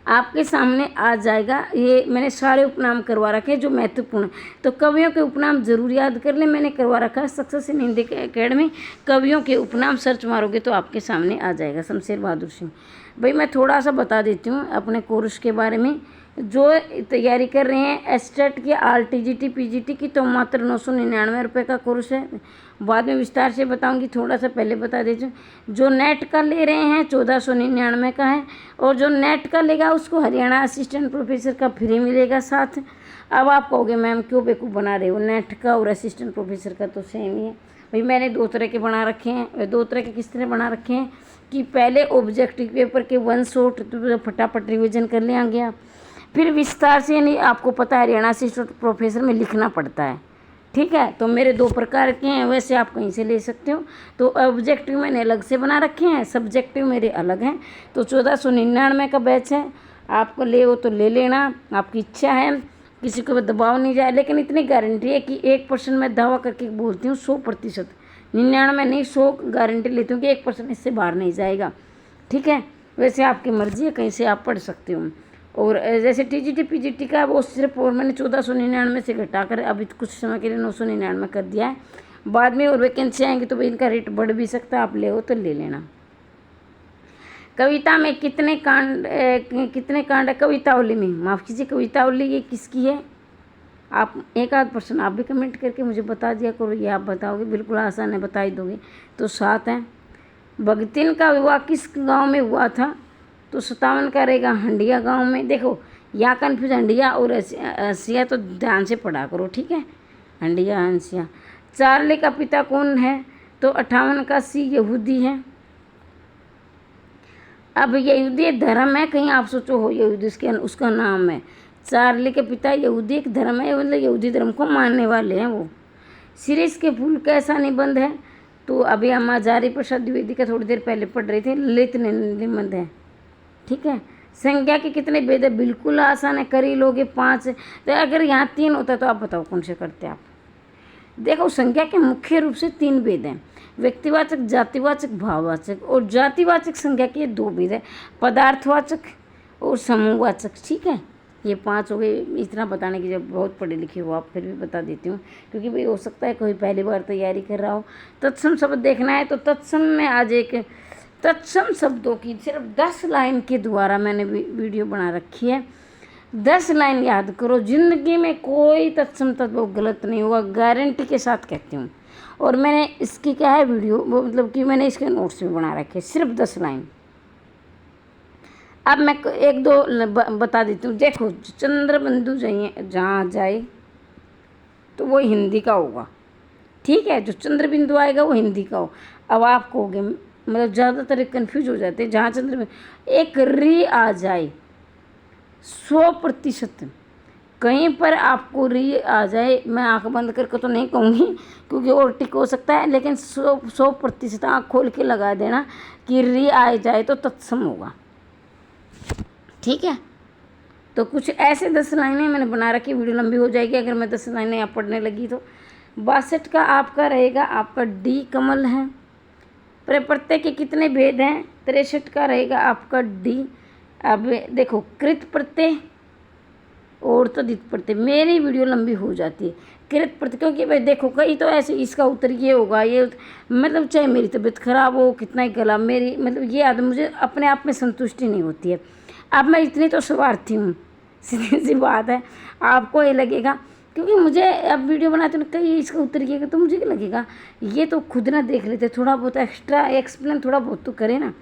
आपके सामने आ जाएगा। ये मैंने सारे उपनाम करवा रखे जो महत्वपूर्ण, तो कवियों के उपनाम जरूर याद कर ले, मैंने करवा रखा है सक्सेस इन हिंदी अकेडमी। कवियों के उपनाम सर्च मारोगे तो आपके सामने आ जाएगा। शमशेर बहादुर सिंह। भाई मैं थोड़ा सा बता देती हूँ अपने कोर्स के बारे में। जो तैयारी कर रहे हैं एस्टेट की, RTGT PGT की, तो मात्र 999 रुपये का कोर्स है। बाद में विस्तार से बताऊंगी, थोड़ा सा पहले बता देती हूँ। जो नेट का ले रहे हैं 1499 का है, और जो नेट का लेगा उसको हरियाणा असिस्टेंट प्रोफेसर का फ्री मिलेगा साथ। अब आप कहोगे मैम क्यों बेवकूफ़ बना रहे हो? नेट का और असिस्टेंट प्रोफेसर का तो सेम ही है। भाई मैंने 2 तरह के बना रखे हैं। 2 तरह के किस तरह बना रखे हैं कि पहले ऑब्जेक्टिव पेपर के 1 शॉट तो फटाफट रिविजन कर ले आएंगे आप, फिर विस्तार से यानी आपको पता है हरियाणा असिस्टेंट प्रोफेसर में लिखना पड़ता है। ठीक है, तो मेरे 2 प्रकार के हैं, वैसे आप कहीं से ले सकते हो। तो ऑब्जेक्टिव मैंने अलग से बना रखे हैं, सब्जेक्टिव मेरे अलग हैं। तो 1499 का बैच है, आपको ले हो तो ले लेना, आपकी इच्छा है, किसी को दबाव नहीं जाए। लेकिन इतनी गारंटी है कि 1% मैं दावा करके बोलती हूँ, 100%, 99 नहीं 100 गारंटी लेती हूँ कि 1% इससे बाहर नहीं जाएगा। ठीक है, वैसे आपकी मर्जी है, कहीं से आप पढ़ सकते हो। और जैसे TGT PGT का वो सिर्फ, और मैंने 1499 से घटाकर अभी कुछ समय के लिए 999 कर दिया है। बाद में और वैकेंसी आएंगी तो भाई इनका रेट बढ़ भी सकता है, आप ले हो तो ले लेना। कविता में कितने कांड है? कवितावली में, माफ़ कीजिए, कवितावली ये किसकी है? आप एक आध पर्सन आप भी कमेंट करके मुझे बता दिया करो, ये आप बताओगे, बिल्कुल आसान है, बता ही दोगे। तो 7 है। भगतिन का विवाह किस गांव में हुआ था? तो 57 का रहेगा हंडिया गांव में। देखो यहाँ कन्फ्यूज हंडिया और हंसिया, तो ध्यान से पढ़ा करो, ठीक है, हंडिया हंसिया। चार्ली का पिता कौन है? तो 58 का सी यहूदी है। अब यहूदी धर्म है, कहीं आप सोचो हो यहूदी उसका नाम है। चार्ली के पिता यहूदी एक धर्म है, मतलब यहूदी धर्म को मानने वाले हैं वो। सीरीज के फूल कैसा निबंध है? तो अभी हम आचार्य प्रसाद द्विवेदी का थोड़ी देर पहले पढ़ रहे थे, ललित निबंध है, ठीक है। संज्ञा के कितने भेद है? बिल्कुल आसान है, कर ही लोगे 5। तो अगर यहाँ 3 होता तो आप बताओ कौन से करते आप। देखो संज्ञा के मुख्य रूप से 3 भेद हैं, व्यक्तिवाचक, जातिवाचक, भाववाचक। और जातिवाचक संज्ञा के 2 भेद है, पदार्थवाचक और समूहवाचक, ठीक है। ये 5 हो गए। इतना बताने की जब बहुत पढ़े लिखे हो आप, फिर भी बता देती हूँ, क्योंकि भाई हो सकता है कोई पहली बार तैयारी कर रहा हो। तत्सम शब्द देखना है तो तत्सम में आज एक तत्सम शब्दों की सिर्फ 10 लाइन के द्वारा मैंने वीडियो बना रखी है। 10 लाइन याद करो, जिंदगी में कोई तत्सम तत्व गलत नहीं होगा, गारंटी के साथ कहती हूँ। और मैंने इसकी क्या है वीडियो, वो मतलब कि मैंने इसके नोट्स भी बना रखे, सिर्फ 10 लाइन। अब मैं 1-2 बता देती हूँ। देखो चंद्रबिंदु जाइए जहाँ जाए तो वो हिंदी का होगा, ठीक है। जो चंद्रबिंदु आएगा वो हिंदी का हो। अब आप कहोगे, मतलब ज़्यादातर कन्फ्यूज हो जाते हैं, जहाँ चंद्रबिंदु एक री आ जाए 100%, कहीं पर आपको री आ जाए, मैं आंख बंद करके तो नहीं कहूँगी क्योंकि और टिक हो सकता है, लेकिन 100% आँख खोल के लगा देना कि री आ जाए तो तत्सम होगा, ठीक है। तो कुछ ऐसे 10 लाइनें मैंने बना रखी, वीडियो लंबी हो जाएगी अगर मैं 10 लाइनें आप पढ़ने लगी तो। 62 का आपका रहेगा, आपका डी कमल है। प्रत्यय के कितने भेद हैं? 63 का रहेगा आपका डी। अब देखो कृत प्रत्यय और तद्धित प्रत्यय, मेरी वीडियो लंबी हो जाती है। कृत प्रत्यय क्योंकि भाई देखो कई तो ऐसे इसका उत्तर ये होगा, ये मतलब चाहे मेरी तबीयत खराब हो, कितना ही गला, मेरी मतलब ये आदत मुझे अपने आप में संतुष्टि नहीं होती है। अब मैं इतनी तो स्वार्थी हूँ, सीधी सी बात है। आपको ये लगेगा क्योंकि मुझे अब वीडियो बनाते हैं कहीं इसका उत्तर ये, तो मुझे क्या लगेगा ये तो खुद ना देख लेते, थोड़ा बहुत एक्स्ट्रा एक्सप्लेन थोड़ा बहुत तो करे ना,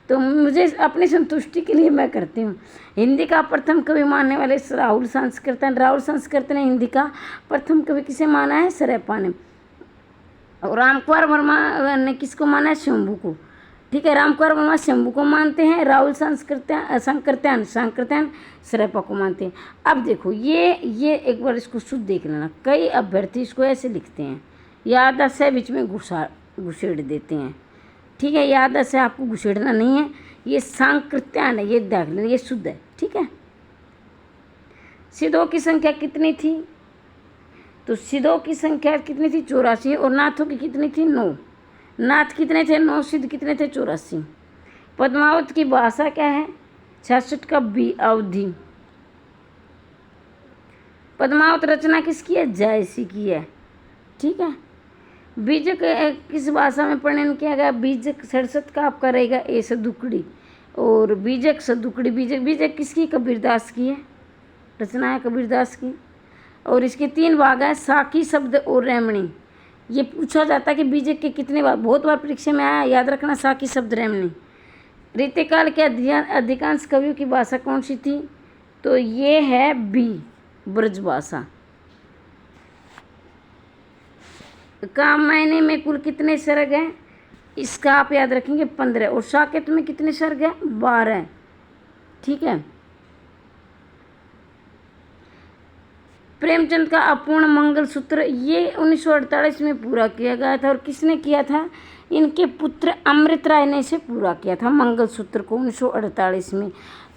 तो मुझे अपनी संतुष्टि के लिए मैं करती हूँ। हिंदी का प्रथम कवि मानने वाले राहुल सांस्कृतन, राहुल सांस्कृत ने हिंदी का प्रथम कवि किसे माना है? सरैपा ने। और रामकुमार वर्मा ने किसको माना है? शंभू को, ठीक है। रामकुमार वर्मा शंभू को मानते हैं, राहुल सांकृत्यान सरैपा को मानते हैं। अब देखो ये एक बार इसको शुद्ध देख लेना, कई अभ्यर्थी इसको ऐसे लिखते हैं, याद से बीच में घुसेड़ देते हैं, ठीक है। याद से आपको घुसेड़ना नहीं है, ये सांकृत्यान है, ये देख लेना, ये शुद्ध है, ठीक है। सिद्धों की संख्या कितनी थी? तो सिद्धों की संख्या कितनी थी? 84। और नाथों की कितनी थी? 9। नाथ कितने थे? 9। सिद्ध कितने थे? 84। पद्मावत की भाषा क्या है? 66 का बी अवधि। पद्मावत रचना किसकी है? जायसी की है, ठीक है। बीजक किस भाषा में प्रणयन किया गया? बीजक 67 का आपका रहेगा ए सदुकड़ी। और बीजक सदुकड़ी, बीजक किसकी? कबीरदास की है, रचना है कबीरदास की। और इसके 3 भाग हैं, साकी शब्द और रेमणी। ये पूछा जाता है कि बीजक के कितने भाग, बहुत बार परीक्षा में आया, याद रखना, साकी शब्द रेमणी। रीतिकाल के अधिकांश कवियों की भाषा कौन सी थी? तो ये है बी ब्रज भाषा। कामयनी में कुल कितने सर्ग हैं? इसका आप याद रखेंगे 15। और साकेत में कितने सर्ग हैं? 12, ठीक है। प्रेमचंद का अपूर्ण मंगलसूत्र ये 1948 में पूरा किया गया था। और किसने किया था? इनके पुत्र अमृत राय ने इसे पूरा किया था मंगलसूत्र को 1948 में।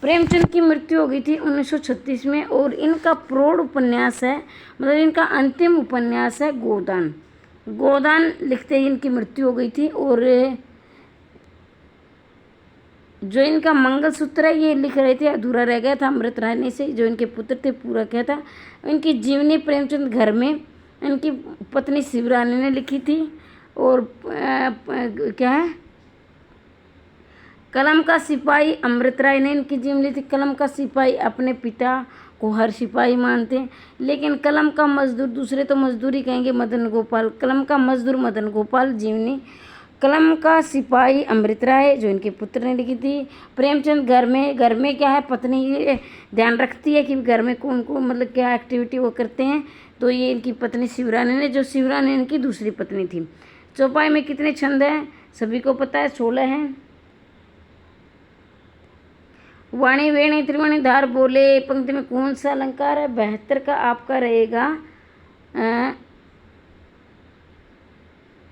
प्रेमचंद की मृत्यु हो गई थी 1936 में। और इनका प्रौढ़ उपन्यास है, मतलब इनका अंतिम उपन्यास है गोदान। गोदान लिखते ही इनकी मृत्यु हो गई थी। और जो इनका मंगलसूत्र है ये लिख रहे थे, अधूरा रह गया था अमृत राय ने से, जो इनके पुत्र थे पूरा किया था। इनकी जीवनी प्रेमचंद घर में इनकी पत्नी शिवरानी ने लिखी थी। और क्या है, कलम का सिपाही अमृत राय ने इनकी जीवनी लिखी थी। कलम का सिपाही अपने पिता को हर सिपाही मानते हैं, लेकिन कलम का मजदूर, दूसरे तो मजदूरी कहेंगे, मदन गोपाल, कलम का मजदूर मदन गोपाल जीवनी कलम का सिपाही अमृत राय, जो इनके पुत्र ने लिखी थी। प्रेमचंद घर में क्या है, पत्नी ये ध्यान रखती है कि घर में कौन कौन मतलब क्या एक्टिविटी वो करते हैं, तो ये इनकी पत्नी शिवरानी ने, जो शिवरानी इनकी दूसरी पत्नी थी। चौपाई में कितने छंद हैं, सभी को पता है 16 हैं। वाणी वेणी त्रिवाणी धार बोले पंक्ति में कौन सा अलंकार है, 72 का आपका रहेगा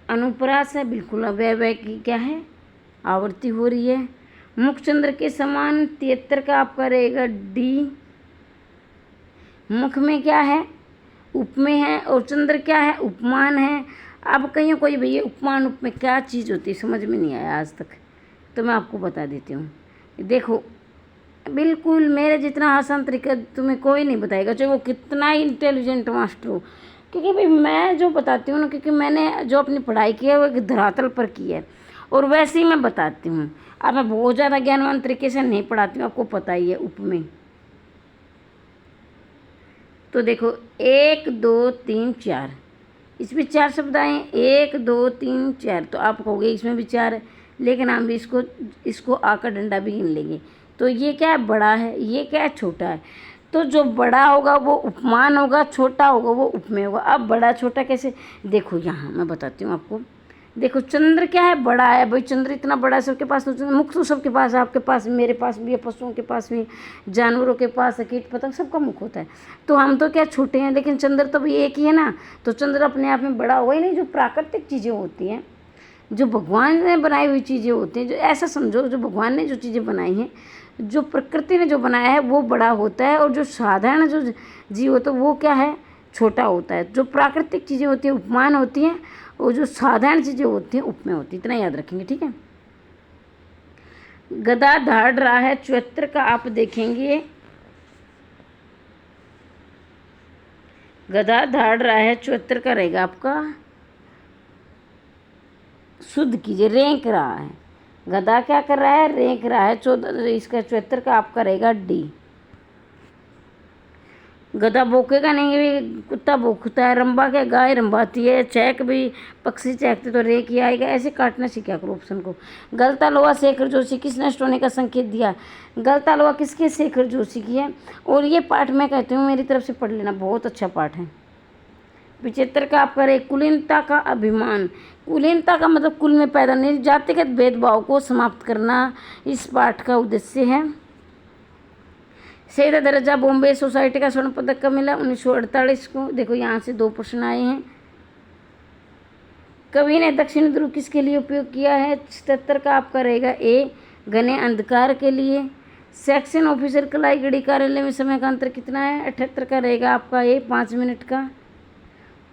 अनुप्रास है, बिल्कुल अव्यय की क्या है आवर्ती हो रही है। मुखचंद्र के समान 73 का आपका रहेगा डी। मुख में क्या है, उपमेय है, और चंद्र क्या है, उपमान है। अब कहीं कोई भैया उपमान उपमेय क्या चीज़ होती है समझ में नहीं आया आज तक, तो मैं आपको बता देती हूँ। देखो बिल्कुल मेरे जितना आसान तरीका तुम्हें कोई नहीं बताएगा, चाहे वो कितना ही इंटेलिजेंट मास्टर हो, क्योंकि भाई मैं जो बताती हूँ ना, क्योंकि मैंने जो अपनी पढ़ाई की है वो एक धरातल पर की है और वैसे ही मैं बताती हूँ। अब मैं बहुत ज़्यादा ज्ञानवान तरीके से नहीं पढ़ाती हूँ, आपको पता ही है उपमेय। तो देखो 1 2 3 4, इसमें 4 शब्द आए, 1 2 3 4, तो आप कहोगे इसमें भी 4 है, लेकिन हम भी इसको आकर डंडा भी गिन लेंगे। तो ये क्या है, बड़ा है, ये क्या है, छोटा है। तो जो बड़ा होगा वो उपमान होगा, छोटा होगा वो उपमेय होगा। अब बड़ा छोटा कैसे, देखो यहाँ मैं बताती हूँ आपको। देखो चंद्र क्या है, बड़ा है भाई, चंद्र इतना बड़ा है, सबके पास तो मुख तो सबके पास है, आपके पास मेरे पास भी है, पशुओं के पास भी, जानवरों के पास है, कीट पतंग सबका मुख होता है। तो हम तो क्या छोटे हैं, लेकिन चंद्र तो भी एक ही है ना, तो चंद्र अपने आप में बड़ा हुआ ही नहीं। जो प्राकृतिक चीज़ें होती हैं, जो भगवान ने बनाई हुई चीज़ें होती हैं, जो ऐसा समझो जो भगवान ने जो चीज़ें बनाई हैं, जो प्रकृति ने जो बनाया है वो बड़ा होता है, और जो साधारण जो जीव होता है वो क्या है, छोटा होता है। जो प्राकृतिक चीज़ें होती हैं उपमान होती हैं, और जो साधारण चीज़ें होती हैं उपमेय होती है। इतना याद रखेंगे, ठीक है। गदा धाड़ रहा है 74 का आप देखेंगे, गदा धाड़ रहा है 74 का रहेगा आपका, शुद्ध कीजिए, रेंक रहा है। गधा क्या कर रहा है, रेंक रहा है। 14 इसका 74 का आपका रहेगा डी। गधा भौंकेगा नहीं, भी कुत्ता भौंकता है। रंबा क्या, गाय रंबाती है। चहक भी पक्षी चहकते, तो रेक ही आएगा। ऐसे काटना सीखा करो ऑप्शन को। गलता लोहा शेखर जोशी, किस नष्ट होने का संकेत दिया। गलता लोहा किसके, शेखर जोशी की है। और ये पाठ मैं कहती हूँ मेरी तरफ से पढ़ लेना, बहुत अच्छा पाठ है। 75 का आपका रहे कुलीनता का अभिमान। कुलीनता का मतलब कुल में पैदा नहीं, जातिगत भेदभाव को समाप्त करना इस पाठ का उद्देश्य है। सैयद दर्जा बॉम्बे सोसाइटी का स्वर्ण पदक कब मिला, 1948 को। देखो यहाँ से 2 प्रश्न आए हैं। कवि ने दक्षिण ध्रुव किसके लिए उपयोग किया है, 77 का आपका रहेगा ए, घने अंधकार के लिए। सेक्शन ऑफिसर कलाई गढ़ी कार्यालय में समय का अंतर कितना है, 78 का रहेगा आपका ए, 5 मिनट का।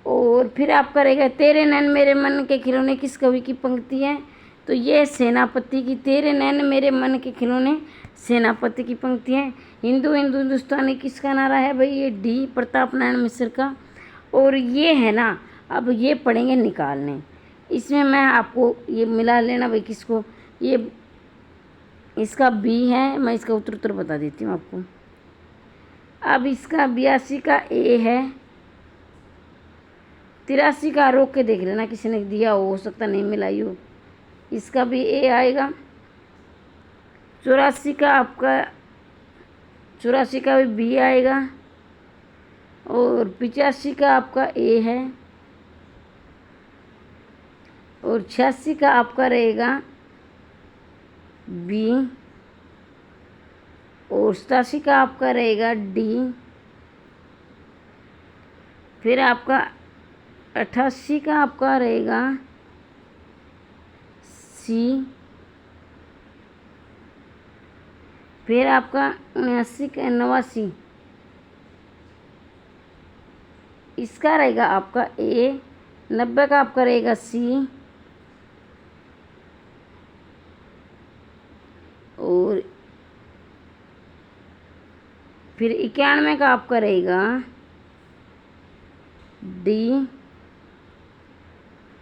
और फिर आपका रहेगा तेरे नैन मेरे मन के खिलौने, किस कवि की पंक्ति है, तो ये सेनापति की। तेरे नैन मेरे मन के खिलौने सेनापति की पंक्ति है। हिंदू हिंदू हिंदुस्तानी किसका नारा है भाई, ये डी, प्रताप नारायण मिश्र का। और ये है ना, अब ये पढ़ेंगे निकालने, इसमें मैं आपको ये मिला लेना भाई किसको, ये इसका बी है, मैं इसका उत्तर बता देती हूँ आपको। अब इसका 82 का ए है, 83 का रोक के देख लेना, किसी ने दिया हो सकता नहीं मिलाई हो, इसका भी ए आएगा। 84 का आपका, 84 का भी बी आएगा। और 85 का आपका ए है। और 86 का आपका रहेगा बी। और 87 का आपका रहेगा डी। फिर आपका 88 का आपका रहेगा सी। फिर आपका 79 का 89 इसका रहेगा आपका ए। 90 का आपका रहेगा सी। और फिर 91 का आपका रहेगा डी।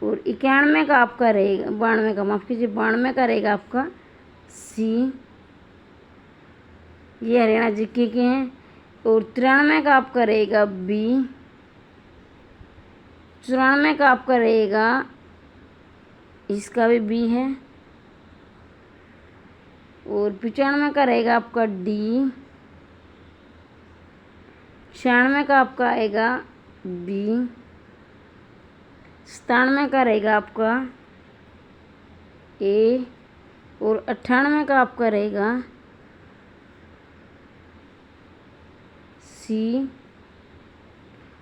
और 91 का आपका रहेगा, 92 का माफ़ कीजिए, 92 का रहेगा आपका सी। ये हरियाणा जीके के हैं। और 93 का आपका रहेगा बी। 94 का आपका रहेगा इसका भी बी है। और 95 का रहेगा आपका डी। 96 का आपका आएगा बी। 97 का रहेगा आपका ए। और 98 का आपका रहेगा सी।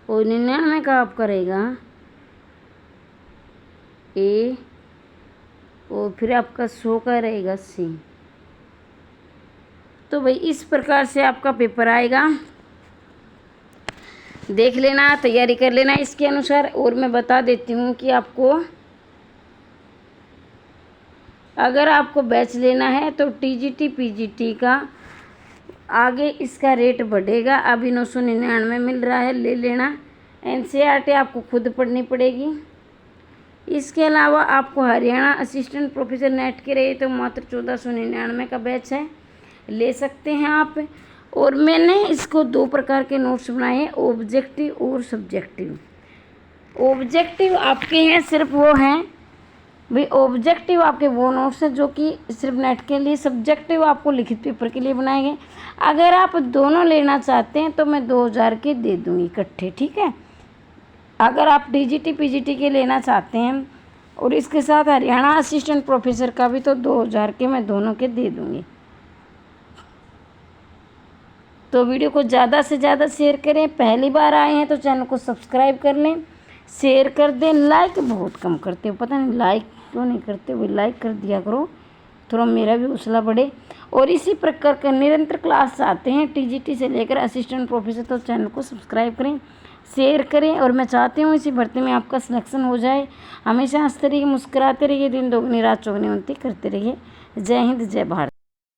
और 99 का आपका रहेगा ए। और फिर आपका 100 का रहेगा सी। तो भाई इस प्रकार से आपका पेपर आएगा, देख लेना, तैयारी कर लेना इसके अनुसार। और मैं बता देती हूँ कि आपको अगर आपको बैच लेना है तो टीजीटी पीजीटी का आगे इसका रेट बढ़ेगा। अभी 999 मिल रहा है, ले लेना। एनसीईआरटी आपको खुद पढ़नी पड़ेगी। इसके अलावा आपको हरियाणा असिस्टेंट प्रोफेसर नेट के रहे तो मात्र 1499 का बैच है, ले सकते हैं आप। और मैंने इसको 2 प्रकार के नोट्स बनाए हैं, ऑब्जेक्टिव और सब्जेक्टिव। ऑब्जेक्टिव आपके हैं सिर्फ वो हैं भाई, ऑब्जेक्टिव आपके वो नोट्स हैं जो कि सिर्फ नेट के लिए, सब्जेक्टिव आपको लिखित पेपर के लिए बनाए गए। अगर आप दोनों लेना चाहते हैं तो मैं 2000 के दे दूँगी इकट्ठे, ठीक है। अगर आप टीजीटी पीजीटी के लेना चाहते हैं और इसके साथ हरियाणा असिस्टेंट प्रोफेसर का भी, तो 2000 के मैं दोनों के दे दूँगी। तो वीडियो को ज़्यादा से ज़्यादा शेयर करें। पहली बार आए हैं तो चैनल को सब्सक्राइब कर लें, शेयर कर दें। लाइक बहुत कम करते हो, पता नहीं लाइक क्यों नहीं करते हो, लाइक कर दिया करो, थोड़ा मेरा भी हौसला बढ़े। और इसी प्रकार का निरंतर क्लास आते हैं टीजीटी से लेकर असिस्टेंट प्रोफेसर, तो चैनल को सब्सक्राइब करें, शेयर करें। और मैं चाहती हूँ इसी भर्ती में आपका सिलेक्शन हो जाए। हमेशा हंसते रहिए, मुस्कुराते रहिए, दिन दोगुनी रात चौगुनी उन्नति करते रहिए। जय हिंद, जय भारत।